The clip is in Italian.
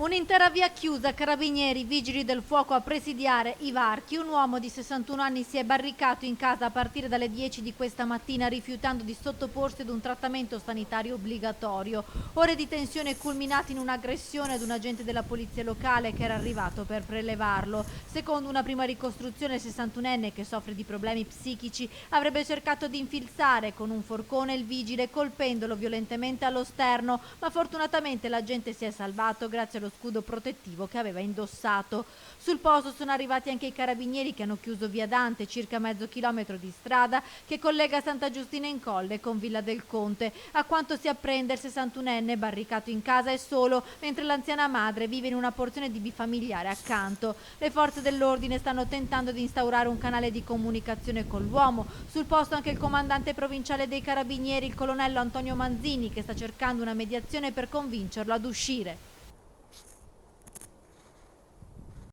Un'intera via chiusa, carabinieri, vigili del fuoco a presidiare i varchi. Un uomo di 61 anni si è barricato in casa a partire dalle 10 di questa mattina, rifiutando di sottoporsi ad un trattamento sanitario obbligatorio. Ore di tensione culminate in un'aggressione ad un agente della polizia locale che era arrivato per prelevarlo. Secondo una prima ricostruzione, il 61enne, che soffre di problemi psichici, avrebbe cercato di infilzare con un forcone il vigile, colpendolo violentemente allo sterno, ma fortunatamente l'agente si è salvato grazie allo scudo protettivo che aveva indossato. Sul posto sono arrivati anche i carabinieri, che hanno chiuso via Dante, circa mezzo chilometro di strada che collega Santa Giustina in Colle con Villa del Conte. A quanto si apprende, il 61enne, barricato in casa, è solo, mentre l'anziana madre vive in una porzione di bifamiliare accanto. Le forze dell'ordine stanno tentando di instaurare un canale di comunicazione con l'uomo. Sul posto anche il comandante provinciale dei carabinieri, il colonnello Antonio Manzini, che sta cercando una mediazione per convincerlo ad uscire.